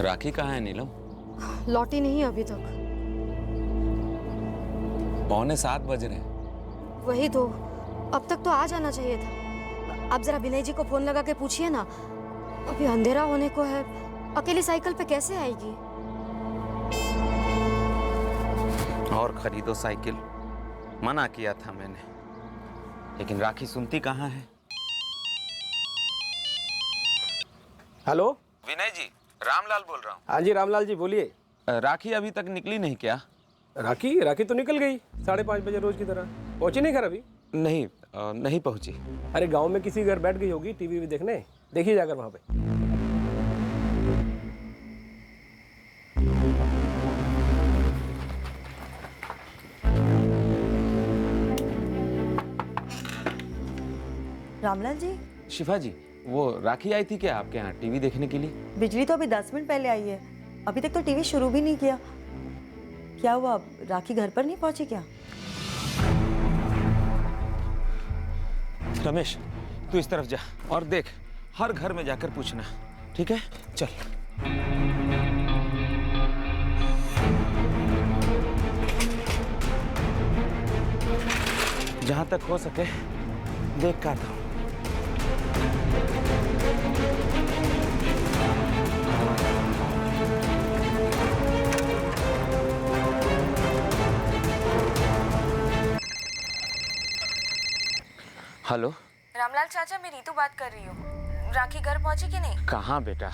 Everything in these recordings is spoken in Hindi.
राखी कहाँ है नीलम? लौटी नहीं अभी तक। 6:45 बज रहे हैं। वही तो, अब तक तो आ जाना चाहिए था। आप जरा विनय जी को फोन लगा के पूछिए ना, अभी अंधेरा होने को है, अकेली साइकिल पे कैसे आएगी? और खरीदो साइकिल, मना किया था मैंने, लेकिन राखी सुनती कहाँ है। हेलो विनय जी, रामलाल बोल रहा हूँ। हाँ जी रामलाल जी बोलिए। राखी अभी तक निकली नहीं क्या? राखी तो निकल गई 5:30 बजे रोज की तरह। पहुंची नहीं घर अभी? नहीं, नहीं पहुंची। अरे गांव में किसी घर बैठ गई होगी टीवी भी देखने, देखिए जाकर वहां पे। रामलाल जी, शिफा जी, वो राखी आई थी क्या आपके यहाँ टीवी देखने के लिए? बिजली तो अभी 10 मिनट पहले आई है, अभी तक तो टीवी शुरू भी नहीं किया। क्या हुआ, राखी घर पर नहीं पहुंची क्या? रमेश, तू इस तरफ जा और देख, हर घर में जाकर पूछना, ठीक है? चल। जहां तक हो सके देख का था। हेलो रामलाल चाचा, मैं रीतू बात कर रही हूँ। राखी घर पहुंची कि नहीं? कहाँ बेटा,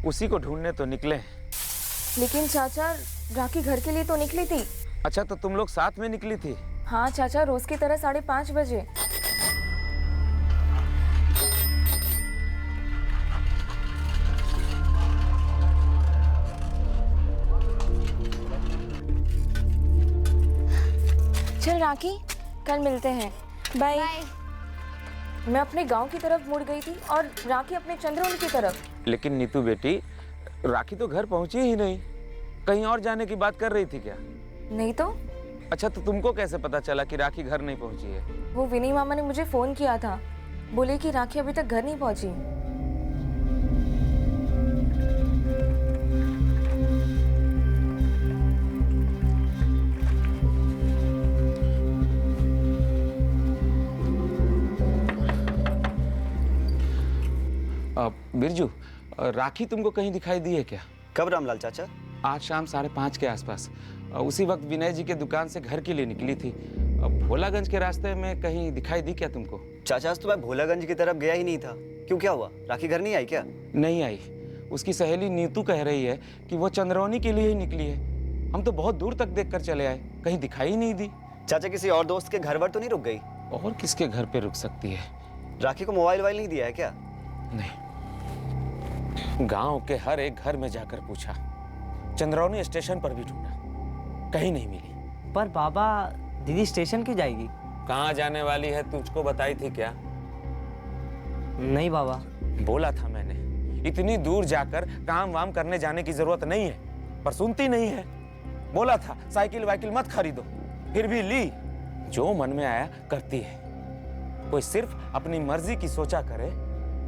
उसी को ढूंढने तो निकले। लेकिन चाचा, राखी घर के लिए तो निकली थी। अच्छा, तो तुम लोग साथ में निकली थी? हाँ चाचा, रोज की तरह 5:30 बजे। चल राखी, कल मिलते हैं। बाय। मैं अपने गांव की तरफ मुड़ गई थी और राखी अपने चंद्रोन की तरफ। लेकिन नीतू बेटी, राखी तो घर पहुंची ही नहीं, कहीं और जाने की बात कर रही थी क्या? नहीं तो। अच्छा, तो तुमको कैसे पता चला कि राखी घर नहीं पहुंची है? वो विनय मामा ने मुझे फोन किया था, बोले कि राखी अभी तक घर नहीं पहुंची। बिरजू, राखी तुमको कहीं दिखाई दी है क्या? कब रामलाल चाचा? आज शाम 5:30 के आसपास। उसी वक्त विनय जी के दुकान से घर के लिए निकली थी। भोलागंज के रास्ते में कहीं दिखाई दी क्या तुमको? चाचा, आज तो मैं भोलागंज की तरफ गया ही नहीं था। क्यों, क्या हुआ? राखी घर नहीं आई क्या? नहीं आई। उसकी सहेली नीतू कह रही है कि वो चंद्रौनी के लिए ही निकली है। हम तो बहुत दूर तक देख कर चले आए, कहीं दिखाई ही नहीं दी। चाचा, किसी और दोस्त के घर पर तो नहीं रुक गई? और किसके घर पे रुक सकती है? राखी को मोबाइल वाइल नहीं दिया है क्या? नहीं, गांव के हर एक घर में जाकर पूछा, चंद्रौनी स्टेशन पर भी ढूंढा, कहीं नहीं मिली। पर बाबा, दीदी स्टेशन क्यों जाएगी? कहाँ जाने वाली है तुझको बताई थी क्या? नहीं बाबा। बोला था मैंने, इतनी दूर जाकर काम वाम करने जाने की जरूरत नहीं है, पर सुनती नहीं है। बोला था साइकिल वाइकिल मत खरीदो, फिर भी ली। जो मन में आया करती है। कोई सिर्फ अपनी मर्जी की सोचा करे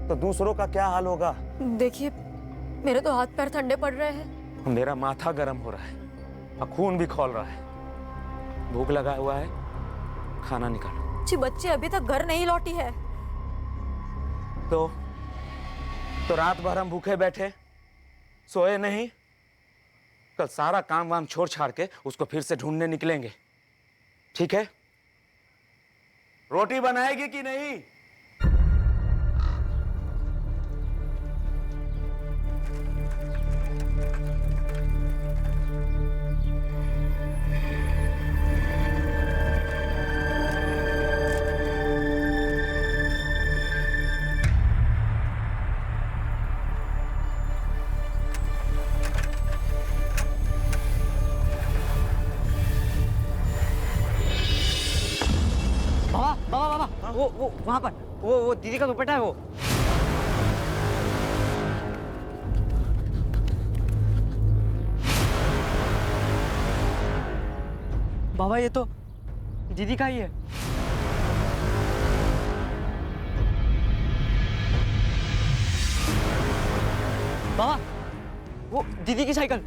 तो दूसरों का क्या हाल होगा? देखिए, मेरे तो हाथ पैर ठंडे पड़ रहे हैं। मेरा माथा गर्म हो रहा है और खून भी खौल रहा है। भूख लगा हुआ है, खाना निकालो। जी, बच्ची अभी तक घर नहीं लौटी है। तो रात भर हम भूखे बैठे, सोए नहीं। कल सारा काम वाम छोड़ छाड़ के उसको फिर से ढूंढने निकलेंगे, ठीक है? रोटी बनाएगी कि नहीं? बाबा, वो वहाँ पर वो दीदी का दुपट्टा है वो। बाबा, ये तो दीदी का ही है। बाबा, वो दीदी की साइकिल।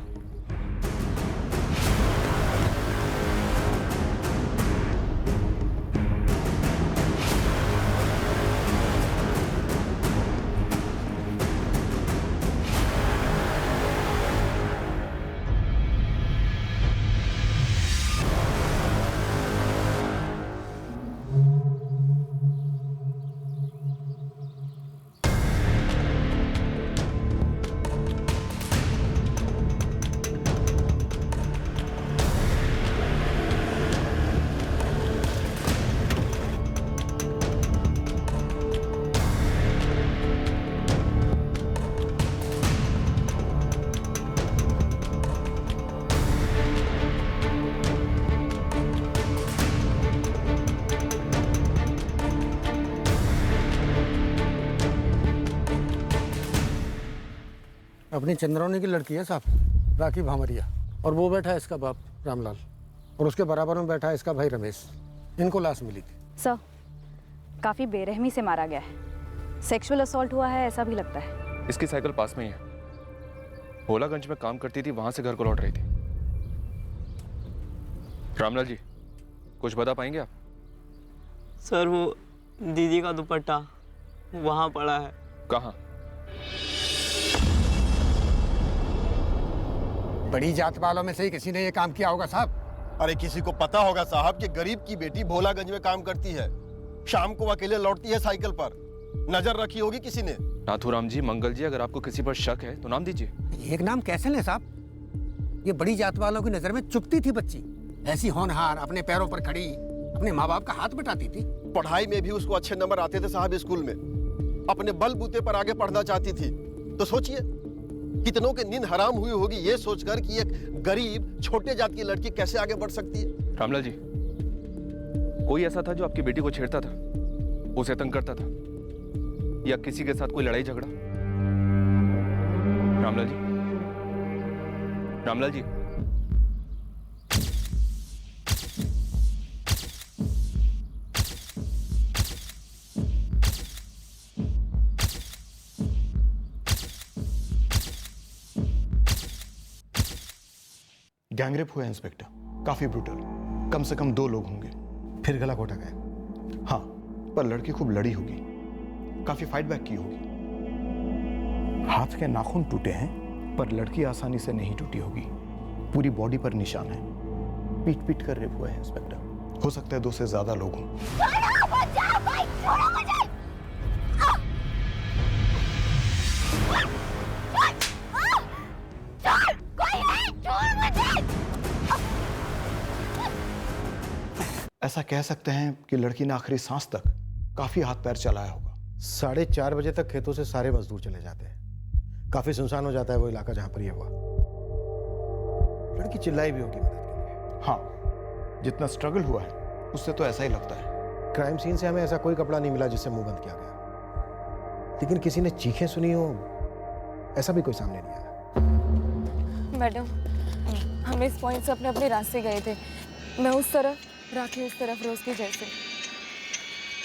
अपनी चंद्रावनी की लड़की है साहब, राखी भामरिया, और वो बैठा है इसका बाप रामलाल, और उसके बराबर में बैठा है इसका भाई रमेश। इनको लाश मिली थी। सर, काफ़ी बेरहमी से मारा गया है, सेक्सुअल असॉल्ट हुआ है ऐसा भी लगता है। इसकी साइकिल पास में ही है, भोलागंज में काम करती थी, वहां से घर को लौट रही थी। रामलाल जी, कुछ बता पाएंगे आप? सर वो दीदी का दुपट्टा वहाँ पड़ा है। कहाँ? बड़ी जात वालों में से ही किसी ने ये काम किया होगा साहब। अरे किसी को पता होगा साहब कि गरीब की बेटी भोलागंज में काम करती है, शाम को अकेले लौटती है साइकिल पर, नजर रखी होगी किसी ने। नाथुराम जी, मंगल जी, अगर आपको किसी पर शक है तो नाम दीजिए। एक नाम कैसे ले साहब? ये बड़ी जात वालों की नजर में चुपती थी बच्ची, ऐसी होनहार, अपने पैरों पर खड़ी, अपने माँ बाप का हाथ बटाती थी। पढ़ाई में भी उसको अच्छे नंबर आते थे साहब स्कूल में, अपने बलबूते पर आगे पढ़ना चाहती थी। तो सोचिए कितनों के नींद हराम हुई होगी ये सोचकर कि एक गरीब छोटे जात की लड़की कैसे आगे बढ़ सकती है। रामलाल जी, कोई ऐसा था जो आपकी बेटी को छेड़ता था, उसे तंग करता था, या किसी के साथ कोई लड़ाई झगड़ा? रामलाल जी, रामलाल जी, गैंगरेप हुआ है इंस्पेक्टर, काफी ब्रूटल, कम से कम 2 लोग होंगे। फिर गला घोटा गया? हाँ, पर लड़की खूब लड़ी होगी, काफी फाइट बैक की होगी। हाथ के नाखून टूटे हैं, पर लड़की आसानी से नहीं टूटी होगी। पूरी बॉडी पर निशान है, पीट पीट कर रेप हुआ है इंस्पेक्टर। हो सकता है 2 से ज्यादा लोग हों। ऐसा कह सकते हैं कि लड़की ने आखिरी सांस तक काफी हाथ पैर चलाया होगा। 4:30 बजे तक खेतों से सारे मजदूर चले जाते हैं, काफी सुनसान हो जाता है वो इलाका जहां पर ये हुआ। लड़की चिल्लाई भी होगी मदद के लिए। हाँ, जितना स्ट्रगल हुआ है उससे तो ऐसा ही लगता है। क्राइम सीन से हमें ऐसा कोई कपड़ा नहीं मिला जिससे मुंह बंद किया गया, लेकिन किसी ने चीखें सुनी हो ऐसा भी कोई सामने नहीं आया। मैडम, हम इस पॉइंट से अपने अपने रास्ते गए थे, मैं उस तरफ, राखी उस तरफ, रोज के जैसे।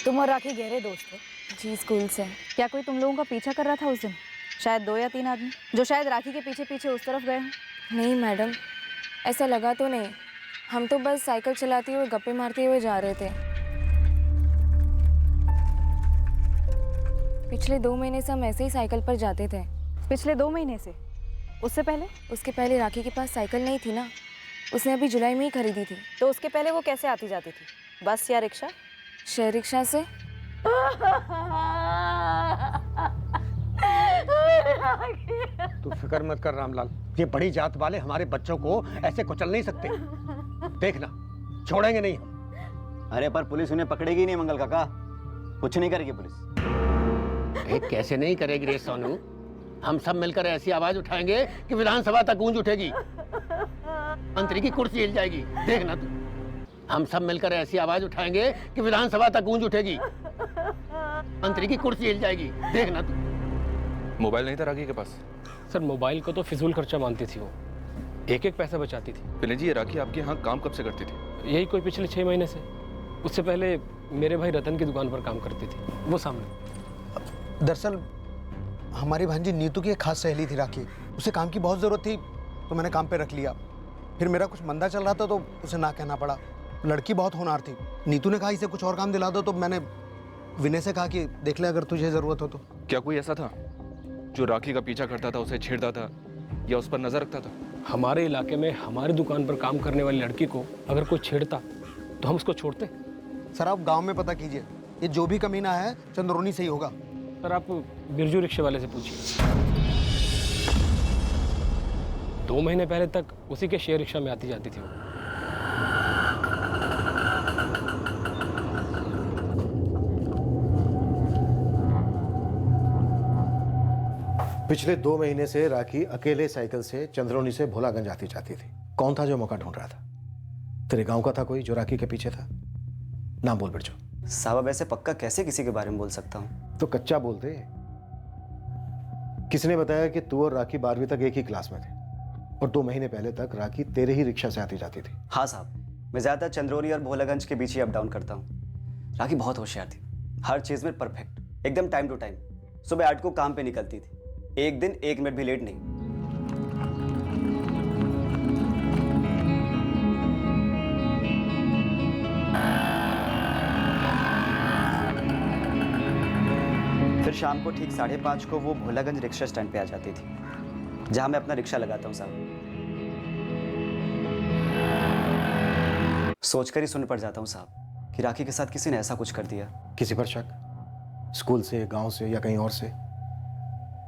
तुम और राखी गहरे दोस्त थे? जी, स्कूल से। क्या कोई तुम लोगों का पीछा कर रहा था उस दिन? शायद 2 या 3 आदमी जो शायद राखी के पीछे पीछे उस तरफ गए हों। नहीं मैडम, ऐसा लगा तो नहीं, हम तो बस साइकिल चलाते हुए गप्पे मारते हुए जा रहे थे। पिछले 2 महीने से हम ऐसे ही साइकिल पर जाते थे। पिछले 2 महीने से? उससे पहले? उसके पहले राखी के पास साइकिल नहीं थी ना, उसने अभी जुलाई में ही खरीदी थी। तो उसके पहले वो कैसे आती जाती थी, बस या रिक्शा? शेयर रिक्शा से। तू फिक्र मत कर रामलाल, ये बड़ी जात वाले हमारे बच्चों को ऐसे कुचल नहीं सकते। देखना, छोड़ेंगे नहीं हम। अरे पर पुलिस उन्हें पकड़ेगी नहीं मंगल काका, कुछ नहीं करेगी पुलिस। कैसे नहीं करेगी रे सोनू, हम सब मिलकर ऐसी आवाज उठाएंगे कि विधानसभा तक गूंज उठेगी, मंत्री की कुर्सी हिल जाएगी। देखना तू, हम सब मिलकर ऐसी आवाज उठाएंगे कि विधानसभा तक गूंज उठेगी, मंत्री की कुर्सी हिल जाएगी। देखना तू। मोबाइल नहीं था राखी के पास? सर, मोबाइल को तो फिजूल खर्चा मानती थी वो, एक एक पैसा बचाती थी। विनय जी, ये राखी आपके यहाँ काम कब से करती थी? यही कोई पिछले 6 महीने से। उससे पहले मेरे भाई रतन की दुकान पर काम करती थी, वो सामने। दरअसल हमारी भांजी नीतू की एक खास सहेली थी राखी, उसे काम की बहुत ज़रूरत थी तो मैंने काम पे रख लिया। फिर मेरा कुछ मंदा चल रहा था तो उसे ना कहना पड़ा। लड़की बहुत होनहार थी। नीतू ने कहा इसे कुछ और काम दिला दो, तो मैंने विनय से कहा कि देख ले अगर तुझे ज़रूरत हो तो। क्या कोई ऐसा था जो राखी का पीछा करता था, उसे छेड़ता था या उस पर नजर रखता था? हमारे इलाके में हमारी दुकान पर काम करने वाली लड़की को अगर कोई छेड़ता तो हम उसको छोड़ते? सर आप गांव में पता कीजिए, ये जो भी कमीना है चंद्रोनी से ही होगा। सर आप बिरजू रिक्शे वाले से पूछिए। 2 महीने पहले तक उसी के शेयर रिक्शा में आती जाती थी वो। पिछले 2 महीने से राखी अकेले साइकिल से चंद्रोनी से भोलागंज आती जाती थी। कौन था जो मौका ढूंढ रहा था? तेरे गांव का था कोई जो राखी के पीछे था? नाम बोल बिरजू। साहब ऐसे पक्का कैसे किसी के बारे में बोल सकता हूँ? तो कच्चा बोलते। किसने बताया कि तू और राखी 12वीं तक एक ही क्लास में थे और 2 महीने पहले तक राखी तेरे ही रिक्शा से आती जाती थी? हाँ साहब, मैं ज़्यादातर चंद्रोनी और भोलागंज के बीच ही अप डाउन करता हूँ। राखी बहुत होशियार थी, हर चीज़ में परफेक्ट, एकदम टाइम टू टाइम। सुबह 8 को काम पे निकलती थी, एक दिन 1 मिनट भी लेट नहीं। फिर शाम को ठीक 5:30 को वो भोलागंज रिक्शा स्टैंड पे आ जाती थी, जहां मैं अपना रिक्शा लगाता हूँ साहब। सोचकर ही सुन पड़ जाता हूँ साहब कि राखी के साथ किसी ने ऐसा कुछ कर दिया। किसी पर शक? स्कूल से, गांव से या कहीं और से?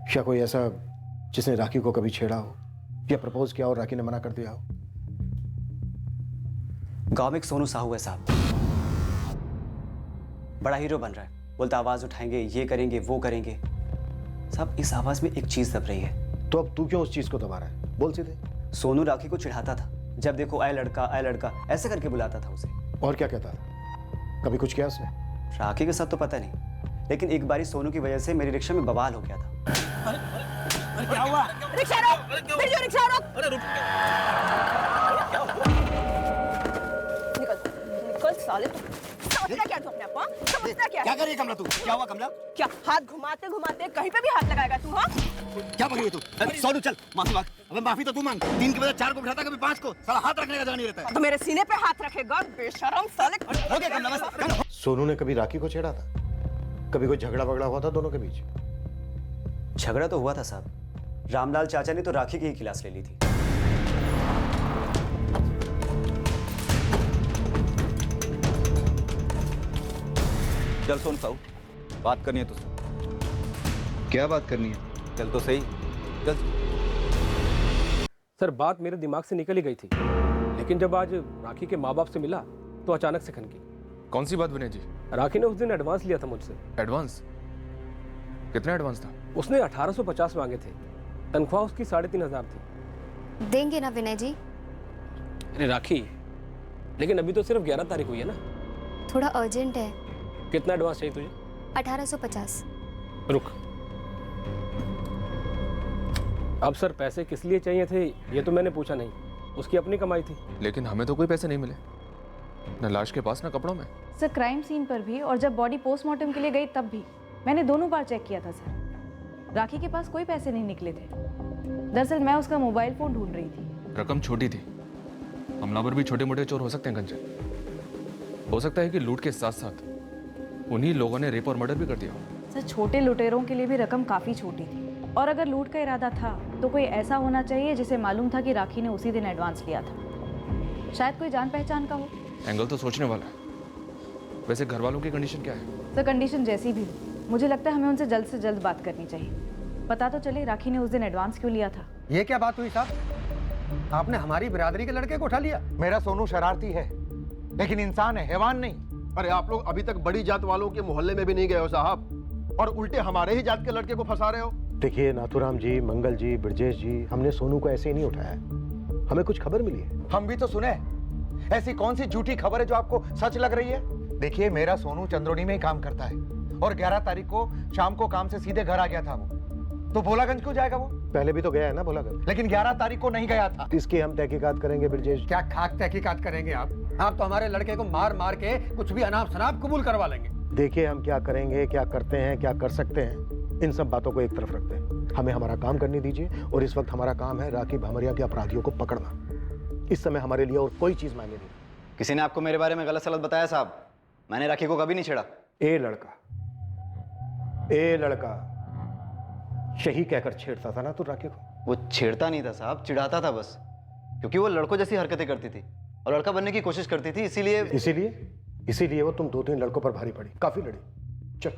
क्या कोई ऐसा जिसने राखी को कभी छेड़ा हो या प्रपोज किया और राखी ने मना कर दिया हो? गांव में एक सोनू साहू है साहब, बड़ा हीरो बन रहा है। बोलता आवाज उठाएंगे, ये करेंगे, वो करेंगे। साहब इस आवाज में एक चीज दब रही है। तो अब तू क्यों उस चीज को दबा रहा है? बोल सीधे। सोनू राखी को चिढ़ाता था, जब देखो आए लड़का ऐसे करके बुलाता था उसे। और क्या कहता था? कभी कुछ किया उसने? राखी के साथ तो पता नहीं, लेकिन एक बारी सोनू की वजह से मेरी रिक्शा में बवाल हो गया था। अरे क्या हुआ? रिक्शा रोक! बिरजू रिक्शा रोक! अरे रुक! निकल साले तू। समझता क्या तू अपने आप को? समझता क्या? क्या कर रही है कमला तू? क्या हुआ कमला? क्या हाथ घुमाते घुमाते कहीं पे भी हाथ लगाएगा तू? हाँ? क्या पकड़ी है तू? सोनू चल माफी मांग। अबे माफी तो तू मांग। 3 के बजाय 4 को बिठाता, कभी 5 को। साला हाथ रखने का जगह नहीं रहता है। तो मेरे सीने पे हाथ रखेगा बेशरम साले। हो गया कमला बस। सोनू ने कभी राखी को छेड़ा था? कभी कोई झगड़ा वगड़ा हुआ था दोनों के बीच? झगड़ा तो हुआ था साहब, रामलाल चाचा ने तो राखी की ही क्लास ले ली थी। चल सोनू साहू, बात करनी है तुझसे। क्या बात करनी है? चल तो सही, चल। सर बात मेरे दिमाग से निकल ही गई थी, लेकिन जब आज राखी के माँ बाप से मिला तो अचानक से खनकी। कौन सी बात विनय जी? राखी ने उस दिन एडवांस लिया था मुझसे। एडवांस? कितना एडवांस था? उसने 1850 मांगे थे। तनख्वाह उसकी 3500 थी। देंगे ना विनय जी? अरे राखी, लेकिन अभी तो सिर्फ 11 तारीख हुई है ना। थोड़ा अर्जेंट है। कितना एडवांस चाहिए तुझे? 1850। रुक। अब सर पैसे किस लिए चाहिए थे ये तो मैंने पूछा नहीं, उसकी अपनी कमाई थी। लेकिन हमें तो कोई पैसे नहीं मिले, न लाश के पास न कपड़ों में। सर क्राइम सीन पर भी और जब बॉडी पोस्टमार्टम के लिए गई तब भी मैंने दोनों बार चेक किया था सर। राखी के पास कोई पैसे नहीं निकले थे। दरअसल मैं उसका मोबाइल फोन ढूंढ रही थी। रकम छोटी थी, हमलावर भी छोटे मोटे चोर हो सकते हैं कंचन। हो सकता है कि लूट के साथ साथ उन्हीं लोगों ने रेप और मर्डर भी कर दिया। सर छोटे लुटेरों के लिए भी रकम काफ़ी छोटी थी, और अगर लूट का इरादा था तो कोई ऐसा होना चाहिए जिसे मालूम था कि राखी ने उसी दिन एडवांस लिया था। शायद कोई जान पहचान का हो। एंगल तो सोचने वाला है। वैसे घर वालों की कंडीशन क्या है? सर कंडीशन जैसी भी हो, मुझे लगता है हमें उनसे जल्द से जल्द बात करनी चाहिए। पता तो चले राखी ने उस दिन एडवांस क्यों लिया था। ये क्या बात हुई साहब? आपने हमारी बिरादरी के लड़के को उठा लिया? मेरा सोनू शरारती है, लेकिन इंसान है, हैवान नहीं। अरे आप लोग अभी तक बड़ी जात वालों के मोहल्ले में भी नहीं गए हो साहब, और उल्टे हमारे ही जात के लड़के को फंसा रहे हो। देखिए नाथुराम जी, मंगल जी, ब्रजेश जी, हमने सोनू को ऐसे ही नहीं उठाया। हमें कुछ खबर मिली है। हम भी तो सुने। ऐसी कौन सी झूठी खबर है जो आपको सच लग रही है? देखिए मेरा सोनू चंद्रोनी में ही काम करता है, और 11 तारीख को शाम को काम से सीधे घर आ गया था वो। तो भोलागंज क्यों जाएगा वो? पहले भी तो गया है ना भोलागंज। लेकिन 11 तारीख को नहीं गया था। इसकी हम तहकीकात करेंगे ब्रजेश। क्या खाक तहकीकात करेंगे आप? आप तो हमारे लड़के को मार मार के कुछ भी अनाप शनाप कबूल करवा लेंगे। देखिए हम क्या करेंगे, क्या करते हैं, क्या कर सकते हैं, इन सब बातों को एक तरफ रखते हैं, हमें हमारा काम करने दीजिए। और इस वक्त हमारा काम है राखी भामरिया के अपराधियों को पकड़ना। इस समय हमारे लिए और कोई चीज मायने नहीं। किसी ने आपको मेरे बारे में गलत सलत बताया साहब? मैंने राखी को कभी नहीं छेड़ा। ए लड़का शही कहकर छेड़ता था ना तू राखी को? वो छेड़ता नहीं था साहब, चिढ़ाता था बस, क्योंकि वो लड़कों जैसी हरकतें करती थी और लड़का बनने की कोशिश करती थी, इसीलिए वो तुम 2-3 लड़कों पर भारी पड़ी, काफी लड़ी। चल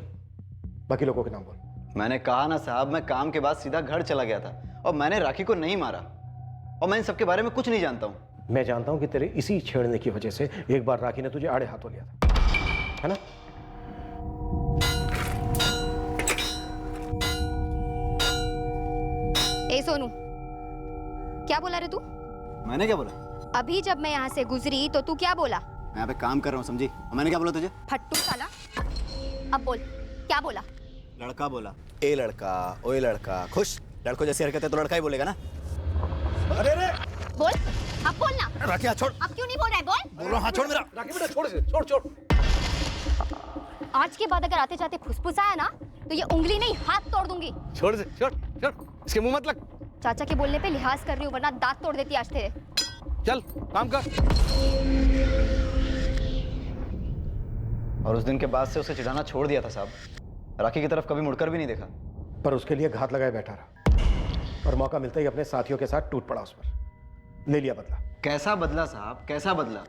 बाकी लोगों के नाम बोल। मैंने कहा ना साहब, मैं काम के बाद सीधा घर चला गया था और मैंने राखी को नहीं मारा और मैं इन सबके बारे में कुछ नहीं जानता हूँ। मैं जानता हूँ कि तेरे इसी छेड़ने की वजह से एक बार राखी ने तुझे आड़े हाथों लिया था, है ना? ए सोनू, क्या बोला रे तू? मैंने क्या बोला? अभी जब मैं यहाँ से गुजरी तो तू क्या बोला? मैं यहाँ पे काम कर रहा हूँ, समझी? और मैंने क्या बोला तुझे? फट्टू साला। अब बोल, क्या बोला? लड़का बोला। ए लड़का, ओए लड़का, खुश। लड़कों जैसी हरकतें तो लड़का ही बोलेगा ना। अरे रे बोल, अब बोल ना। राखी हाथ छोड़। अब क्यों नहीं बोल रहा है? बोल रहा हूँ, हाथ छोड़ मेरा। राखी बेटा छोड़ इसे, छोड़। आज के बाद अगर आते जाते फुसफुस आया ना तो ये उंगली नहीं हाथ तोड़ दूंगी। छोड़ इसे, छोड़। इसके मुंह मत लग। चाचा के बोलने पे लिहाज कर रही हूँ, वरना दांत तोड़ देती आज तेरे। चल काम कर। और उस दिन के बाद से उसे चिढ़ाना छोड़ दिया था साहब। राखी की तरफ कभी मुड़कर भी नहीं देखा। पर उसके लिए घात लगाए बैठा रहा और मौका मिलता ही अपने साथियों के साथ टूट पड़ा उस पर। ले लिया बदला। कैसा बदला साहब, कैसा बदला?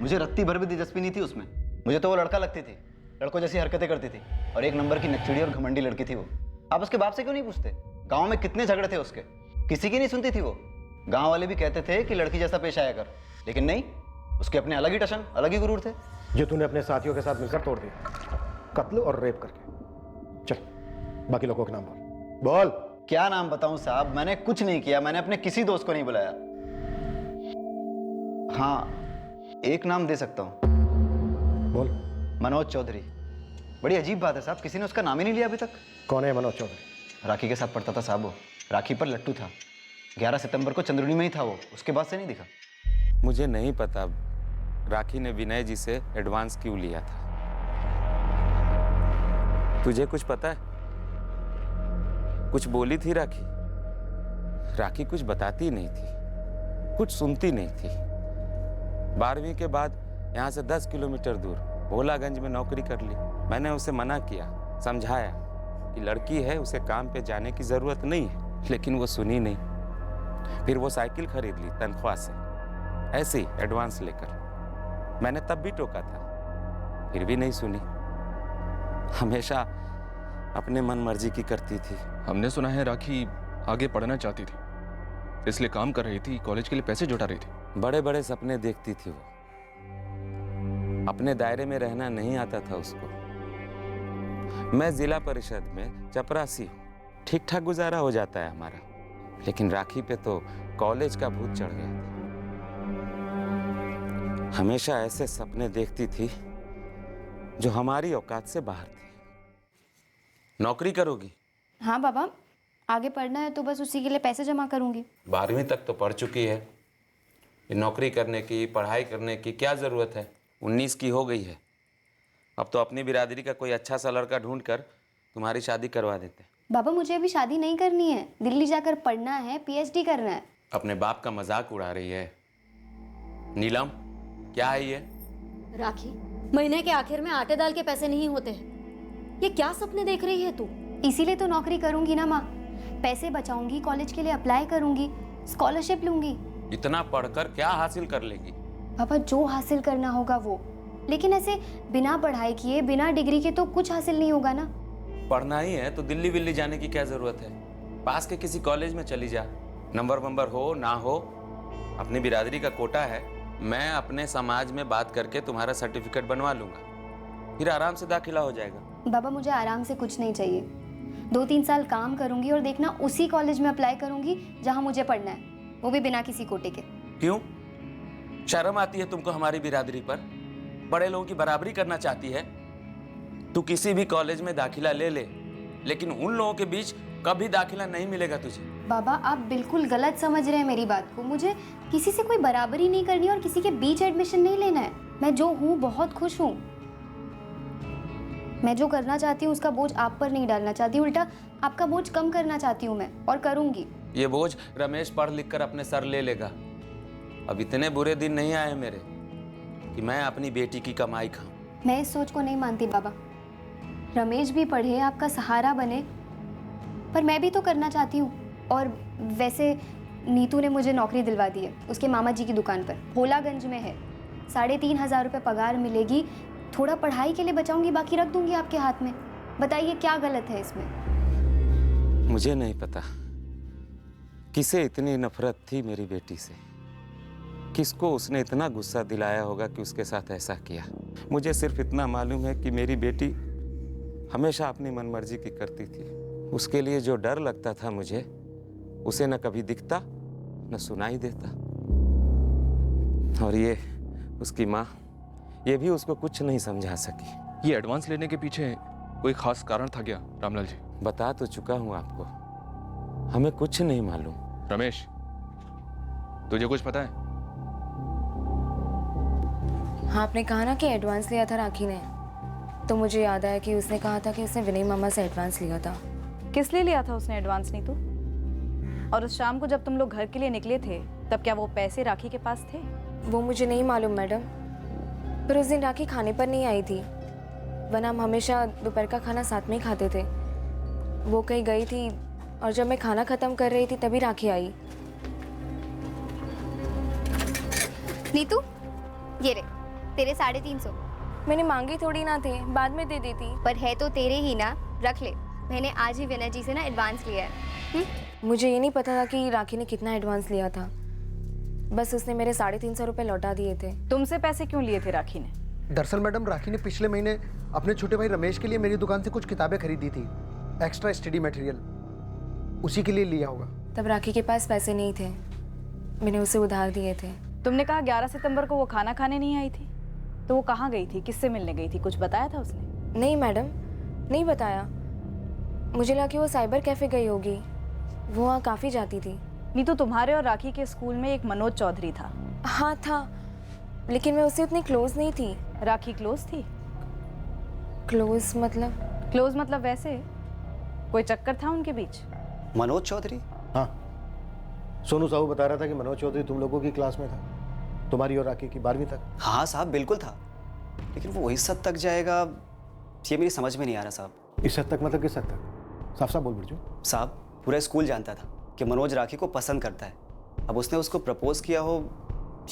मुझे रत्ती भर भी दिलचस्पी नहीं थी उसमें। मुझे तो वो लड़का लगती थी, लड़कों जैसी हरकतें करती थी और एक नंबर की नकचड़ी और घमंडी लड़की थी वो। आप उसके बाप से क्यों नहीं पूछते? गाँव में कितने झगड़े थे उसके, किसी की नहीं सुनती थी वो। गाँव वाले भी कहते थे कि लड़की जैसा पेश आया कर, लेकिन नहीं, उसके अपने अलग ही टशन, अलग ही गुरूर थे। जो तूने अपने साथियों के साथ मिलकर तोड़ दिया, कत्ल और रेप करके। चल बाकी लोगों के नाम बोल। क्या नाम बताऊं साहब? मैंने कुछ नहीं किया, मैंने अपने किसी दोस्त को नहीं बुलाया। हाँ, एक नाम दे सकता हूं। बोल। मनोज चौधरी। बड़ी अजीब बात है साहब, किसी ने उसका नाम ही नहीं लिया अभी तक। कौन है मनोज चौधरी? राखी के साथ पढ़ता था साहब वो। राखी पर लट्टू था। 11 सितंबर को चंद्रुनी में ही था वो, उसके बाद से नहीं दिखा। मुझे नहीं पता राखी ने विनय जी से एडवांस क्यों लिया था। तुझे कुछ पता है? कुछ बोली थी राखी? राखी कुछ बताती नहीं थी, कुछ सुनती नहीं थी। 12वीं के बाद यहाँ से 10 किलोमीटर दूर भोलागंज में नौकरी कर ली। मैंने उसे मना किया, समझाया कि लड़की है, उसे काम पे जाने की जरूरत नहीं है, लेकिन वो सुनी नहीं। फिर वो साइकिल खरीद ली तनख्वाह से, ऐसे ही एडवांस लेकर। मैंने तब भी टोका था, फिर भी नहीं सुनी। हमेशा अपने मन मर्जी की करती थी। हमने सुना है राखी आगे पढ़ना चाहती थी, इसलिए काम कर रही थी, कॉलेज के लिए पैसे जुटा रही थी। बड़े बड़े सपने देखती थी वो, अपने दायरे में रहना नहीं आता था उसको। मैं जिला परिषद में चपरासी हूँ, ठीक ठाक गुजारा हो जाता है हमारा, लेकिन राखी पे तो कॉलेज का भूत चढ़ गया था। हमेशा ऐसे सपने देखती थी जो हमारी औकात से बाहर थे। नौकरी करोगी? हाँ बाबा, आगे पढ़ना है तो बस उसी के लिए पैसे जमा करूंगी। 12वीं तक तो पढ़ चुकी है, ये नौकरी करने की, पढ़ाई करने की क्या ज़रूरत है? 19 की हो गई है। अब तो अपनी बिरादरी का कोई अच्छा सा लड़का ढूंढ कर तुम्हारी शादी करवा देते। बाबा मुझे अभी शादी नहीं करनी है, दिल्ली जाकर पढ़ना है, PhD करना है। अपने बाप का मजाक उड़ा रही है। नीलम, क्या है ये? राखी, महीने के आखिर में आटे दाल के पैसे नहीं होते हैं। ये क्या सपने देख रही है तू? इसीलिए तो नौकरी करूंगी ना माँ, पैसे बचाऊंगी, कॉलेज के लिए अप्लाई करूंगी, स्कॉलरशिप लूंगी। इतना पढ़कर क्या हासिल कर लेगी? पापा जो हासिल करना होगा वो, लेकिन ऐसे बिना पढ़ाई किए, बिना डिग्री के तो कुछ हासिल नहीं होगा ना। पढ़ना ही है तो दिल्ली विल्ली जाने की क्या जरूरत है? पास के किसी कॉलेज में चली जा, नंबर हो ना हो, अपनी बिरादरी का कोटा है। मैं अपने समाज में बात करके तुम्हारा सर्टिफिकेट बनवा लूंगा, फिर आराम से दाखिला हो जाएगा। बाबा मुझे आराम से कुछ नहीं चाहिए, 2-3 साल काम करूंगी और देखना उसी कॉलेज में अप्लाई करूंगी जहां मुझे पढ़ना है, वो भी बिना किसी कोटे के। क्यों? शर्म आती है तुमको हमारी बिरादरी पर? बड़े लोगों की बराबरी करना चाहती है? तू किसी भी कॉलेज में दाखिला ले ले, लेकिन उन लोगों के बीच कभी दाखिला नहीं मिलेगा तुझे। बाबा आप बिल्कुल गलत समझ रहे हैं मेरी बात को। मुझे किसी से कोई बराबरी नहीं करनी और किसी के बीच एडमिशन नहीं लेना है। मैं जो हूँ बहुत खुश हूँ। मैं जो करना चाहती हूँ उसका बोझ आप पर नहीं डालना चाहती, उल्टा आपका बोझ कम करना चाहती हूँ मैं, और करूँगी। ये बोझ रमेश पढ़ लिख कर अपने सर ले लेगा। अब इतने बुरे दिन नहीं आए मेरे कि मैं अपनी बेटी की कमाई खाऊं। मैं इस सोच को नहीं मानती बाबा। रमेश भी पढ़े, आपका सहारा बने, पर मैं भी तो करना चाहती हूँ। और वैसे नीतू ने मुझे नौकरी दिलवा दी है उसके मामा जी की दुकान पर, भोलागंज में है। 3,500 रुपये पगार मिलेगी, थोड़ा पढ़ाई के लिए बचाऊंगी, बाकी रख दूंगी आपके हाथ में। बताइए क्या गलत है इसमें? मुझे नहीं पता किसे इतनी नफरत थी मेरी बेटी से, किसको उसने इतना गुस्सा दिलाया होगा कि उसके साथ ऐसा किया। मुझे सिर्फ इतना मालूम है कि मेरी बेटी हमेशा अपनी मनमर्जी की करती थी। उसके लिए जो डर लगता था मुझे, उसे न कभी दिखता न सुनाई देता। और ये उसकी माँ, ये भी उसको कुछ नहीं समझा सकी। ये एडवांस लेने के पीछे कोई खास कारण था क्या रामलाल जी? बता तो चुका हूँ आपको, हमें कुछ नहीं मालूम। रमेश, तुझे कुछ पता है? हाँ, आपने कहा ना कि एडवांस लिया था राखी ने, तो मुझे याद आया कि उसने कहा था कि उसने विनय मामा से एडवांस लिया था। किस लिए लिया था उसने एडवांस नीतू? और उस शाम को जब तुम लोग घर के लिए निकले थे, तब क्या वो पैसे राखी के पास थे? वो मुझे नहीं मालूम मैडम, पर उस दिन राखी खाने पर नहीं आई थी, वरना हम हमेशा दोपहर का खाना साथ में ही खाते थे। वो कहीं गई थी और जब मैं खाना खत्म कर रही थी तभी राखी आई। नीतू, ये रे तेरे 350। मैंने मांगी थोड़ी ना थे, बाद में दे देती। पर है तो तेरे ही ना, रख ले। मैंने आज ही विनय जी से ना एडवांस लिया है। मुझे ये नहीं पता था कि राखी ने कितना एडवांस लिया था, बस उसने मेरे 350 रुपये लौटा दिए थे। तुमसे पैसे क्यों लिए थे राखी ने? दरअसल मैडम, राखी ने पिछले महीने अपने छोटे भाई रमेश के लिए मेरी दुकान से कुछ किताबें खरीदी थी, एक्स्ट्रा स्टडी मटेरियल, उसी के लिए लिया होगा। तब राखी के पास पैसे नहीं थे, मैंने उसे उधार दिए थे। तुमने कहा 11 सितंबर को वो खाना खाने नहीं आई थी, तो वो कहाँ गई थी, किससे मिलने गई थी, कुछ बताया था उसने? नहीं मैडम, नहीं बताया। मुझे लगा कि वो साइबर कैफे गई होगी, वो वहाँ काफ़ी जाती थी। नीतू, तुम्हारे और राखी के स्कूल में एक मनोज चौधरी था। हाँ था, लेकिन मैं उससे उतनी क्लोज नहीं थी। राखी क्लोज थी? क्लोज मतलब? क्लोज मतलब वैसे कोई चक्कर था उनके बीच? मनोज चौधरी? हाँ, सोनू साहू बता रहा था कि मनोज चौधरी तुम लोगों की क्लास में था, तुम्हारी और राखी की 12वीं तक। हाँ साहब, बिल्कुल था, लेकिन वो इस हद तक जाएगा ये मेरी समझ में नहीं आ रहा साहब। इस हद तक मतलब किस हद तक? साफ साफ बोल बिरजू। साहब, पूरा स्कूल जानता था कि मनोज राखी को पसंद करता है। अब उसने उसको प्रपोज किया हो,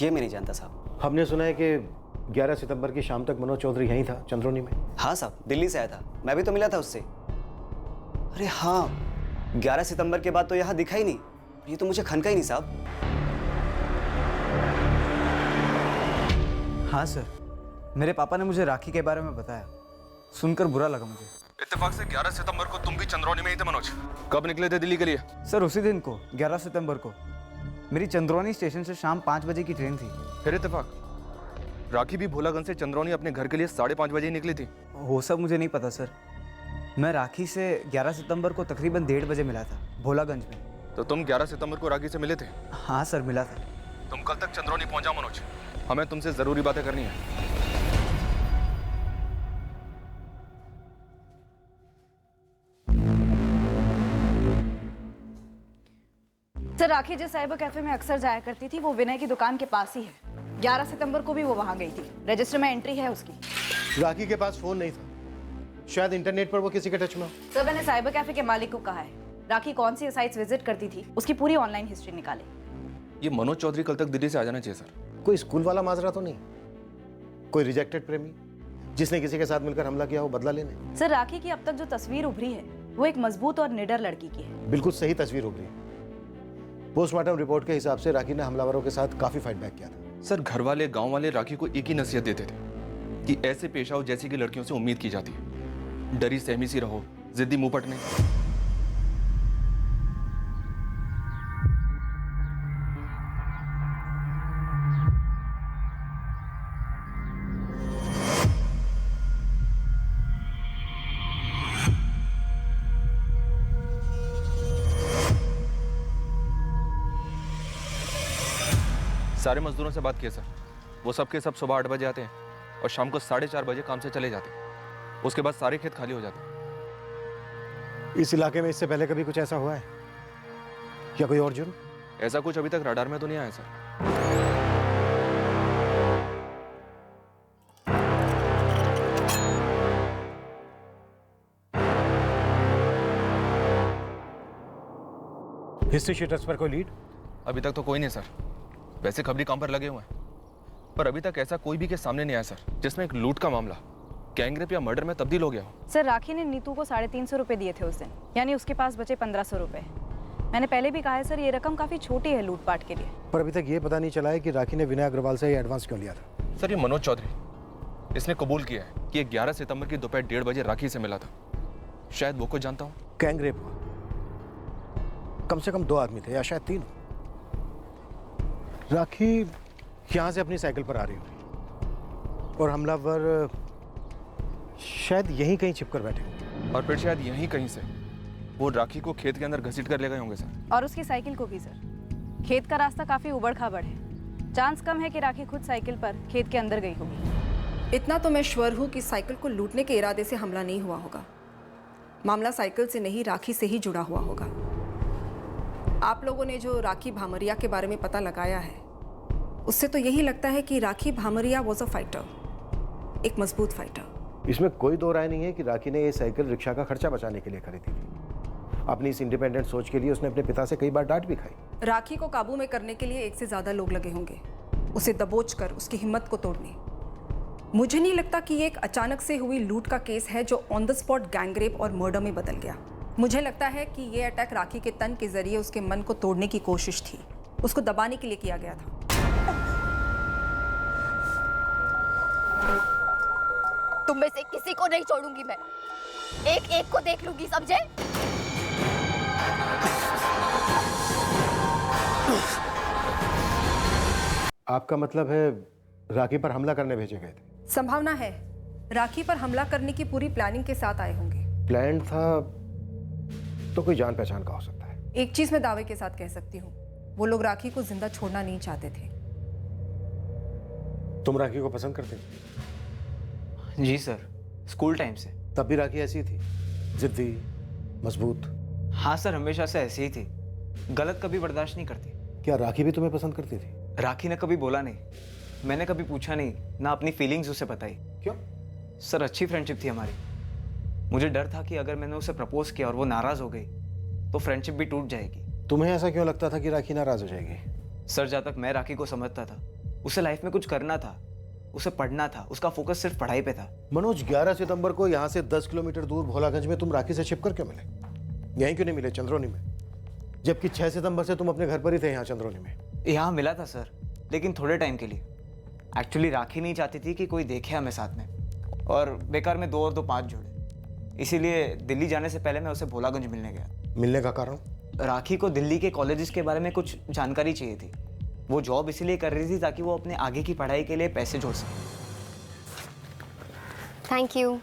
ये मैं नहीं जानता साहब। हमने सुना है कि 11 सितंबर की शाम तक मनोज चौधरी यहीं था, चंद्रोनी में। हाँ साहब, दिल्ली से आया था, मैं भी तो मिला था उससे। अरे हाँ, 11 सितंबर के बाद तो यहाँ दिखा ही नहीं। ये तो मुझे खनका ही नहीं साहब। हाँ सर, मेरे पापा ने मुझे राखी के बारे में बताया, सुनकर बुरा लगा मुझे। इत्तेफाक से 11 सितंबर को तुम भी चंद्रौनी में ही थे मनोज। कब निकले थे दिल्ली के लिए? सर उसी दिन को, 11 सितंबर को मेरी चंद्रौनी स्टेशन से शाम 5 बजे की ट्रेन थी। फिर इत्तेफाक, राखी भी भोलागंज से चंद्रौनी अपने घर के लिए 5:30 बजे ही निकली थी। वो सब मुझे नहीं पता सर, मैं राखी से 11 सितंबर को तकरीबन 1:30 बजे मिला था भोलागंज में। तो तुम 11 सितंबर को राखी से मिले थे? हाँ सर, मिला था। तुम कल तक चंद्रौनी पहुंच जाओ मनोज, हमें तुमसे जरूरी बातें करनी है। सर, राखी जिस साइबर कैफे में अक्सर जाया करती थी वो विनय की दुकान के पास ही है। 11 सितंबर को भी वो वहां गई थी, रजिस्टर में एंट्री है उसकी। राखी के पास फोन नहीं था, शायद इंटरनेट पर वो किसी के टच में हो। सर, मैंने साइबर कैफे के मालिक को कहा है राखी कौन सी साइट्स विजिट करती थी, उसकी पूरी ऑनलाइन हिस्ट्री निकाले। ये मनोज चौधरी कल तक दिल्ली से आ जाना चाहिए सर। कोई स्कूल वाला माजरा तो नहीं? कोई रिजेक्टेड प्रेमी जिसने किसी के साथ मिलकर हमला किया हो बदला लेने? सर, राखी की अब तक जो तस्वीर उभरी है वो एक मजबूत और निडर लड़की की है। बिल्कुल सही तस्वीर उभरी है। पोस्टमार्टम रिपोर्ट के हिसाब से राखी ने हमलावरों के साथ काफी फाइट बैक किया था। सर, घर वाले गांव वाले राखी को एक ही नसीहत देते थे कि ऐसे पेश आओ जैसे कि लड़कियों से उम्मीद की जाती है, डरी सहमी सी रहो, जिद्दी मुंहपट नहीं। सारे मजदूरों से बात किए सर, वो सबके सब सुबह 8 बजे आते हैं और शाम को 4:30 बजे काम से चले जाते हैं। उसके बाद सारे खेत खाली हो जाते हैं। इस इलाके में इससे पहले कभी कुछ ऐसा हुआ है या कोई और जुर्म? ऐसा कुछ अभी तक रडार में तो नहीं आया सर। हिस्ट्री शीटर्स पर कोई लीड? अभी तक तो कोई नहीं सर। वैसे खबरी काम पर लगे हुए हैं, पर अभी तक ऐसा कोई भी केस सामने नहीं आया सर जिसमें एक लूट का मामला गैंगरेप या मर्डर में तब्दील हो गया हो। सर राखी ने नीतू को 350 रुपये दिए थे उस दिन, यानी उसके पास बचे 1500 रुपये। मैंने पहले भी कहा है सर, ये रकम काफ़ी छोटी है लूटपाट के लिए। पर अभी तक ये पता नहीं चला है कि राखी ने विनय अग्रवाल से ये एडवांस क्यों लिया था। सर ये मनोज चौधरी, इसने कबूल किया है कि 11 सितंबर की दोपहर 1:30 बजे राखी से मिला था। शायद वो कुछ जानता हूँ। गैंगरेप हुआ, कम से कम 2 आदमी थे या शायद 3। राखी यहाँ से अपनी साइकिल पर आ रही होगी और हमलावर शायद यहीं कहीं छिपकर बैठे होंगे। और फिर शायद यहीं कहीं से वो राखी को खेत के अंदर घसीट कर ले गए होंगे सर। और उसकी साइकिल को भी सर। खेत का रास्ता काफ़ी उबड़ खाबड़ है, चांस कम है कि राखी खुद साइकिल पर खेत के अंदर गई होगी। इतना तो मैं श्योर हूँ कि साइकिल को लूटने के इरादे से हमला नहीं हुआ होगा। मामला साइकिल से नहीं, राखी से ही जुड़ा हुआ होगा। आप लोगों ने जो राखी भामरिया के बारे में पता लगाया है, उससे तो यही लगता है कि राखी भामरिया वॉज अ फाइटर, एक मजबूत फाइटर। इसमें कोई दो राय नहीं है कि राखी ने ये साइकिल रिक्शा का खर्चा बचाने के लिए खरीदी थी। अपनी इस इंडिपेंडेंट सोच के लिए उसने अपने पिता से कई बार डांट भी खाई। राखी को काबू में करने के लिए 1 से ज़्यादा लोग लगे होंगे, उसे दबोच कर उसकी हिम्मत को तोड़ने। मुझे नहीं लगता कि ये एक अचानक से हुई लूट का केस है जो ऑन द स्पॉट गैंगरेप और मर्डर में बदल गया। मुझे लगता है कि ये अटैक राखी के तन के जरिए उसके मन को तोड़ने की कोशिश थी, उसको दबाने के लिए किया गया था। तुम में से किसी को नहीं छोड़ूंगी मैं, एक एक को देख लूंगी, समझे? आपका मतलब है राखी पर हमला करने भेजे गए थे? संभावना है राखी पर हमला करने की पूरी प्लानिंग के साथ आए होंगे। प्लान था तो कोई जान पहचान का हो सकता है। एक चीज मैं दावे के साथ कह सकती हूँ, वो लोग राखी को जिंदा छोड़ना नहीं चाहते थे। तुम राखी को पसंद करते? जी सर, स्कूल टाइम से। तब भी राखी ऐसी थी, जिद्दी, मजबूत? हाँ सर, हमेशा से ऐसी ही थी, गलत कभी बर्दाश्त नहीं करती। क्या राखी भी तुम्हें पसंद करती थी? राखी ने कभी बोला नहीं, मैंने कभी पूछा नहीं, ना अपनी फीलिंग्स उसे बताई। क्यों? सर अच्छी फ्रेंडशिप थी हमारी। मुझे डर था कि अगर मैंने उसे प्रपोज किया और वो नाराज हो गई तो फ्रेंडशिप भी टूट जाएगी। तुम्हें ऐसा क्यों लगता था कि राखी नाराज हो जाएगी? सर जहाँ तक मैं राखी को समझता था, उसे लाइफ में कुछ करना था, उसे पढ़ना था, उसका फोकस सिर्फ पढ़ाई पे था। मनोज, 11 सितंबर को यहाँ से 10 किलोमीटर दूर भोलागंज में तुम राखी से छिपकर क्यों मिले? यहीं क्यों नहीं मिले चंद्रोनी में? जबकि 6 सितंबर से तुम अपने घर पर ही थे यहाँ चंद्रोनी में। यहाँ मिला था सर, लेकिन थोड़े टाइम के लिए। एक्चुअली राखी नहीं चाहती थी कि कोई देखे हमें साथ में, और बेकार में 2 और 2 5 जोड़े। इसीलिए दिल्ली जाने से पहले मैं उसे भोलागंज मिलने गया। मिलने का कारण? राखी को दिल्ली के कॉलेजेस के बारे में कुछ जानकारी चाहिए थी। वो जॉब इसीलिए कर रही थी ताकि वो अपने आगे की पढ़ाई के लिए पैसे जोड़ सके। Thank you.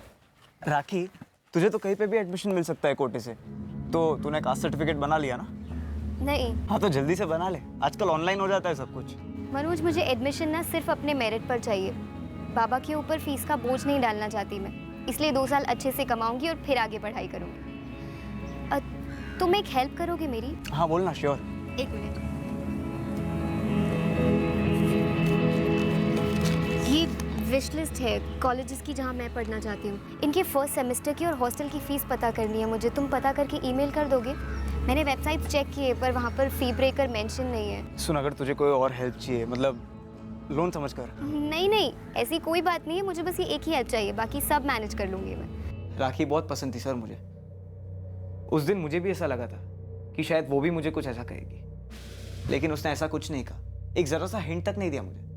राखी, तुझे तो कहीं पे भी एडमिशन मिल सकता है कोटे से, तो तूने कास्ट सर्टिफिकेट बना लिया ना? नहीं। हाँ तो जल्दी से बना ले, आजकल ऑनलाइन हो जाता है सब कुछ। मनोज, मुझे एडमिशन ना सिर्फ अपने मेरिट पर चाहिए। बाबा के ऊपर फीस का बोझ नहीं डालना चाहती मैं, इसलिए 2 साल अच्छे से कमाऊंगी और फिर आगे पढ़ाई करूंगी। तुम एक हेल्प करोगे मेरी? हाँ बोलना, श्योर। एक मिनट। ये विश लिस्ट है कॉलेजेस की जहाँ मैं पढ़ना चाहती हूँ। इनके फर्स्ट सेमेस्टर की और हॉस्टल की फीस पता करनी है मुझे। तुम पता करके ईमेल कर दोगे? मैंने वेबसाइट चेक की है पर वहाँ पर फी ब्रेकर मेंशन नहीं है। सुन, अगर तुझे कोई और हेल्प चाहिए, मतलब लोन समझ कर। नहीं, ऐसी कोई बात नहीं है, मुझे बस ये एक ही हेल्प चाहिए, बाकी सब मैनेज कर लूंगी मैं। राखी बहुत पसंद थी सर मुझे। उस दिन मुझे भी ऐसा लगा था कि शायद वो भी मुझे कुछ ऐसा कहेगी, लेकिन उसने ऐसा कुछ नहीं कहा, एक ज़रा सा हिंट तक नहीं दिया मुझे।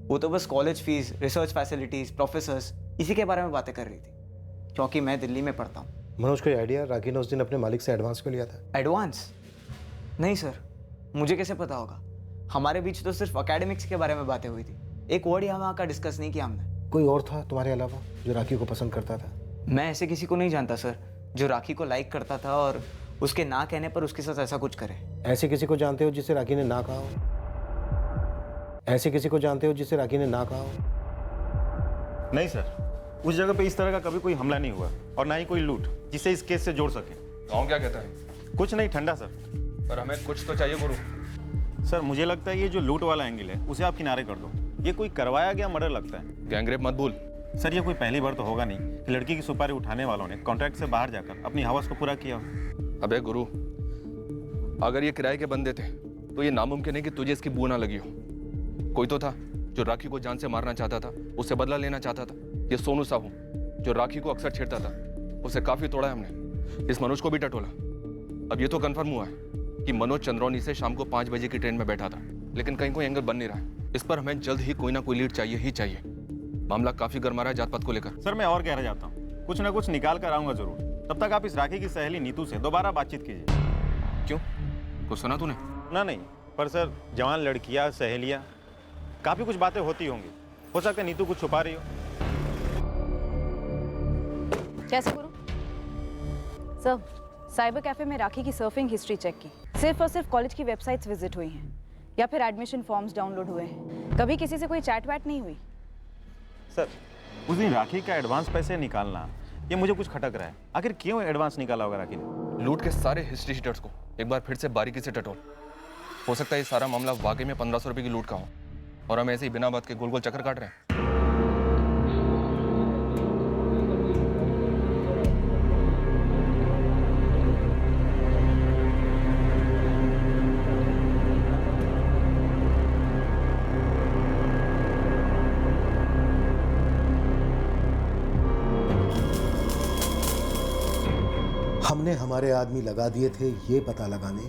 वो तो बस college fees, research facilities, professors, इसी के बारे में बातें कर रही थी, क्योंकि मैं दिल्ली में पढ़ता हूँ। मनोज, कोई आइडिया राखी ने उस दिन अपने मालिक से एडवांस क्यों लिया था? एडवांस? नहीं सर, मुझे कैसे पता होगा? हमारे बीच तो सिर्फ एकेडमिक्स के बारे में बातें हुई थी, एक वर्ड यहाँ वहाँ का डिस्कस नहीं किया हमने। कोई और था तुम्हारे अलावा जो राखी को पसंद करता था? मैं ऐसे किसी को नहीं जानता सर जो राखी को लाइक करता था और उसके ना कहने पर उसके साथ ऐसा कुछ करे। ऐसे किसी को जानते हो जिसे राखी ने ना कहा हो? ऐसे किसी को जानते हो जिसे राखी ने ना कहा हो? नहीं सर, उस जगह पे इस तरह का कभी कोई हमला नहीं हुआ और ना ही कोई लूट जिसे इस केस से जोड़ सके। गाँव क्या कहता है? कुछ नहीं, ठंडा सर। पर हमें कुछ तो चाहिए गुरु। सर मुझे लगता है ये जो लूट वाला एंगल है उसे आप किनारे कर दो। ये कोई करवाया गया मर्डर लगता है। गैंगरेप मत भूल। सर ये कोई पहली बार तो होगा नहीं कि लड़की की सुपारी उठाने वालों ने कॉन्ट्रैक्ट से बाहर जाकर अपनी हवस को पूरा किया हो। अबे गुरु, अगर ये किराए के बंदे थे तो ये नामुमकिन है कि तुझे इसकी बू ना लगी हो। कोई तो था जो राखी को जान से मारना चाहता था, उससे बदला लेना चाहता था। ये सोनू साहू जो राखी को अक्सर छेड़ता था, उसे काफी तोड़ा है हमने। इस मनोज को भी टटोला। अब ये तो कंफर्म हुआ है कि मनोज चंद्रौनी से शाम को 5 बजे की ट्रेन में बैठा था, लेकिन कहीं कोई एंगल बन नहीं रहा है। इस पर हमें जल्द ही कोई ना कोई लीड चाहिए ही चाहिए। मामला काफी गर्मा रहा है जात पात को लेकर। सर मैं और गहरा जाता हूँ, कुछ ना कुछ निकाल कर आऊंगा जरूर। तब तक आप इस राखी की सहेली नीतू से दोबारा बातचीत कीजिए। क्यों, कुछ सुना तूने? ना नहीं, पर सर जवान लड़कियां, सहेलियां, काफी कुछ बातें होती होंगी। हो सकता है नीतू कुछ छुपा रही हो। कैसे गुरु? सर, साइबर कैफे में राखी की सर्फिंग हिस्ट्री चेक की। सिर्फ और सिर्फ कॉलेज की वेबसाइट्स विजिट हुई हैं या फिर एडमिशन फॉर्म्स डाउनलोड हुए हैं। कभी किसी से कोई चैट वैट नहीं हुई। सर उस दिन राखी का एडवांस पैसे निकालना, ये मुझे कुछ खटक रहा है। आखिर क्यों एडवांस निकाला होगा राखी ने? लूट के सारे हिस्ट्री शीटर्स को एक बार फिर से बारीकी से टटोल। हो सकता है ये सारा मामला वाकई में 1500 रुपए की लूट का हो और हम ऐसे ही बिना बात के गोल गोल चक्कर काट रहे हैं। हमने हमारे आदमी लगा दिए थे ये पता लगाने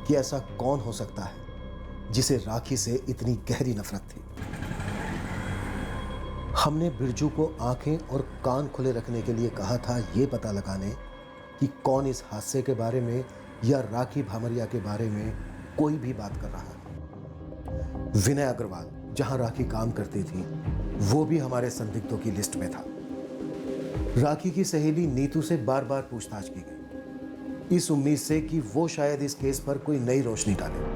कि ऐसा कौन हो सकता है जिसे राखी से इतनी गहरी नफरत थी। हमने बिरजू को आंखें और कान खुले रखने के लिए कहा था ये पता लगाने कि कौन इस हादसे के बारे में या राखी भामरिया के बारे में कोई भी बात कर रहा है। विनय अग्रवाल जहां राखी काम करती थी वो भी हमारे संदिग्धों की लिस्ट में था। राखी की सहेली नीतू से बार बार पूछताछ की गई, इस उम्मीद से कि वो शायद इस केस पर कोई नई रोशनी डाले।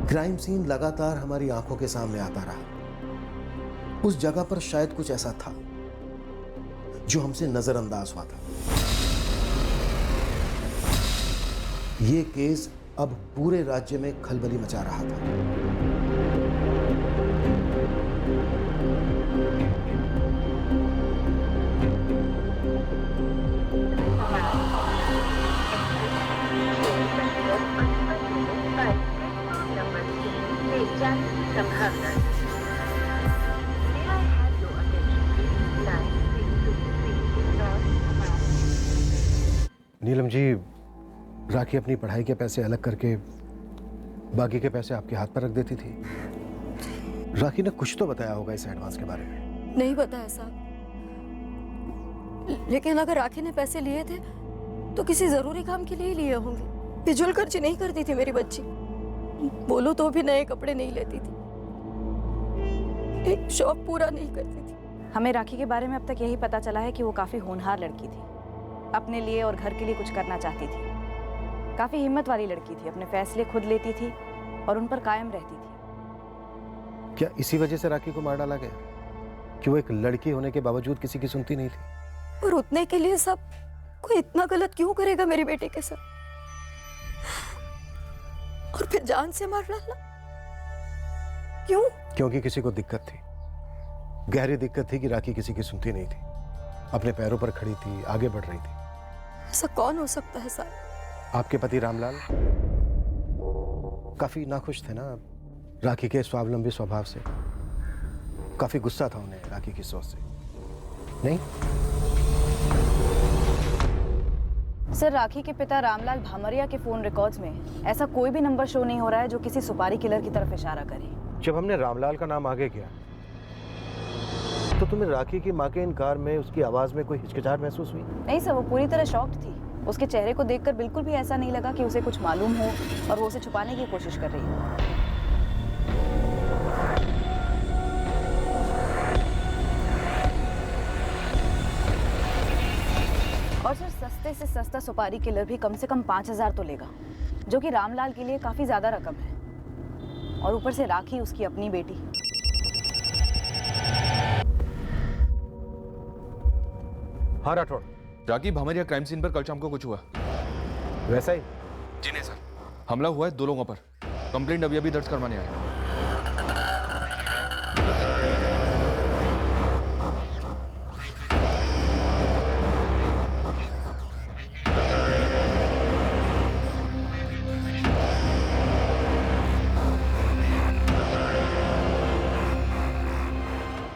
क्राइम सीन लगातार हमारी आंखों के सामने आता रहा। उस जगह पर शायद कुछ ऐसा था जो हमसे नजरअंदाज हुआ था। ये केस अब पूरे राज्य में खलबली मचा रहा था। नीलम जी, राखी अपनी पढ़ाई के पैसे अलग करके बाकी के पैसे आपके हाथ पर रख देती थी। राखी ने कुछ तो बताया होगा इस एडवांस के बारे में। नहीं बताया साहब, लेकिन अगर राखी ने पैसे लिए थे तो किसी जरूरी काम के लिए लिए होंगे। फिजूल खर्ची नहीं करती थी मेरी बच्ची। बोलो तो भी नए कपड़े नहीं लेती थी, एक शौक पूरा नहीं करती थी। हमें राखी के बारे में अब तक यही पता चला है कि वो काफी होनहार लड़की थी, अपने लिए और घर के लिए कुछ करना चाहती थी। काफी हिम्मत वाली लड़की थी, अपने फैसले खुद लेती थी और उन पर कायम रहती थी। क्या इसी वजह से राखी को मार डाला गया कि वो एक लड़की होने के बावजूद किसी की सुनती नहीं थी? और उतने के लिए सब कोई इतना गलत क्यों करेगा मेरे बेटे के साथ, और फिर जान से मार डालना क्यों? क्योंकि किसी को दिक्कत थी, गहरी दिक्कत थी कि राखी किसी की सुनती नहीं थी, अपने पैरों पर खड़ी थी, आगे बढ़ रही थी। ऐसा कौन हो सकता है साहब? आपके पति रामलाल काफी नाखुश थे ना राखी के स्वावलंबी स्वभाव से। काफी गुस्सा था उन्हें राखी की सोच से, नहीं? सर, राखी के पिता रामलाल भामरिया के फोन रिकॉर्ड्स में ऐसा कोई भी नंबर शो नहीं हो रहा है जो किसी सुपारी किलर की तरफ इशारा करे। जब हमने रामलाल का नाम आगे किया तो तुम्हें राखी की मां के इनकार में उसकी आवाज में कोई हिचकिचाहट महसूस हुई? नहीं सर, वो पूरी तरह शॉक्ड थी। उसके चेहरे को देखकर बिल्कुल भी ऐसा नहीं लगा कि उसे कुछ मालूम हो और वो उसे छुपाने की कोशिश कर रही हो। और सर, सस्ते से सस्ता सुपारी किलर भी कम से कम 5000 तो लेगा, जो कि रामलाल के लिए काफी ज्यादा रकम है। और ऊपर से राखी उसकी अपनी बेटी। हाँ राठौड़। राकी भामरिया क्राइम सीन पर कल शाम को कुछ हुआ? वैसा ही? जी नहीं सर, हमला हुआ है 2 लोगों पर। कंप्लेंट अभी अभी दर्ज करवाने आए।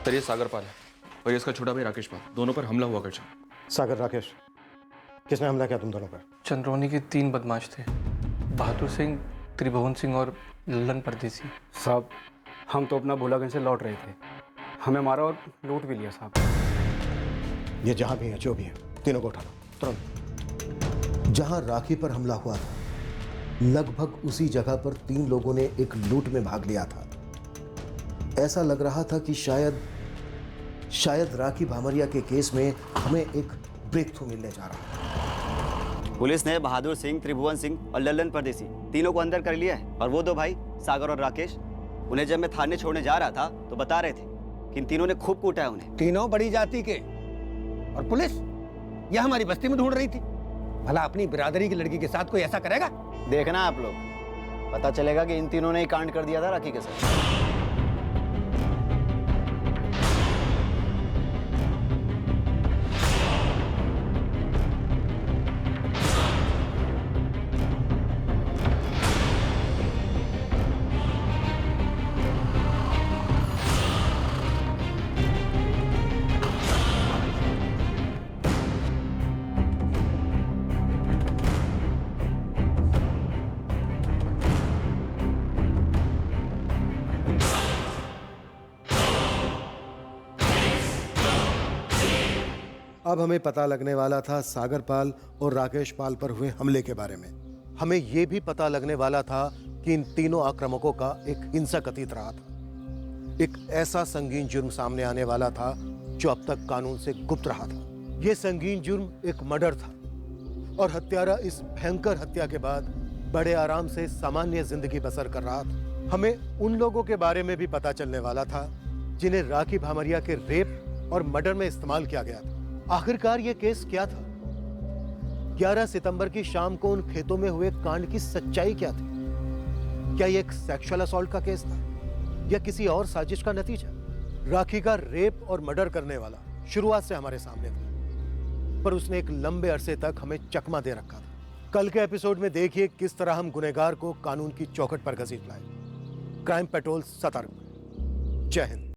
सर ये सागर पाल है और ये इसका छोटा भाई राकेश पाल, दोनों पर हमला हुआ कल शाम। सागर, राकेश, किसने हमला किया तुम दोनों पर? चंद्रोनी के 3 बदमाश थे, बहादुर सिंह, त्रिभुवन सिंह और लल्लन परदेसी। साहब हम तो अपना भोलागंज से लौट रहे थे, हमें मारा और लूट भी लिया साहब। ये जहां भी है, जो भी है, तीनों को उठा लो तुरंत। जहां राखी पर हमला हुआ था, लगभग उसी जगह पर 3 लोगों ने एक लूट में भाग लिया था। ऐसा लग रहा था कि शायद राखी भामरिया के केस में हमें एक ब्रेक थ्रू मिलने जा रहा है। पुलिस ने बहादुर सिंह, त्रिभुवन सिंह और लल्लन परदेसी तीनों को अंदर कर लिया है। और वो 2 भाई सागर और राकेश, उन्हें जब मैं थाने छोड़ने जा रहा था तो बता रहे थे कि इन तीनों ने खूब कूटा है उन्हें। तीनों बड़ी जाति के, और पुलिस यह हमारी बस्ती में ढूंढ रही थी। भला अपनी बिरादरी की लड़की के साथ कोई ऐसा करेगा? देखना आप लोग, पता चलेगा कि इन तीनों ने ही कांड कर दिया था राखी के साथ। अब हमें पता लगने वाला था सागर पाल और राकेश पाल पर हुए हमले के बारे में। हमें यह भी पता लगने वाला था कि इन तीनों आक्रामकों का एक हिंसक अतीत रहा था। एक ऐसा संगीन जुर्म सामने आने वाला था जो अब तक कानून से गुप्त रहा था। यह संगीन जुर्म एक मर्डर था और हत्यारा इस भयंकर हत्या के बाद बड़े आराम से सामान्य जिंदगी बसर कर रहा था। हमें उन लोगों के बारे में भी पता चलने वाला था जिन्हें राखी भामरिया के रेप और मर्डर में इस्तेमाल किया गया था। आखिरकार यह केस क्या था? 11 सितंबर की शाम को उन खेतों में हुए कांड की सच्चाई क्या थी? क्या यह एक सेक्सुअल असॉल्ट का केस था या किसी और साजिश का नतीजा? राखी का रेप और मर्डर करने वाला शुरुआत से हमारे सामने था, पर उसने एक लंबे अरसे तक हमें चकमा दे रखा था। कल के एपिसोड में देखिए किस तरह हम गुनहगार को कानून की चौखट पर घसीट लाए। क्राइम पेट्रोल सतर्क। जय हिंद।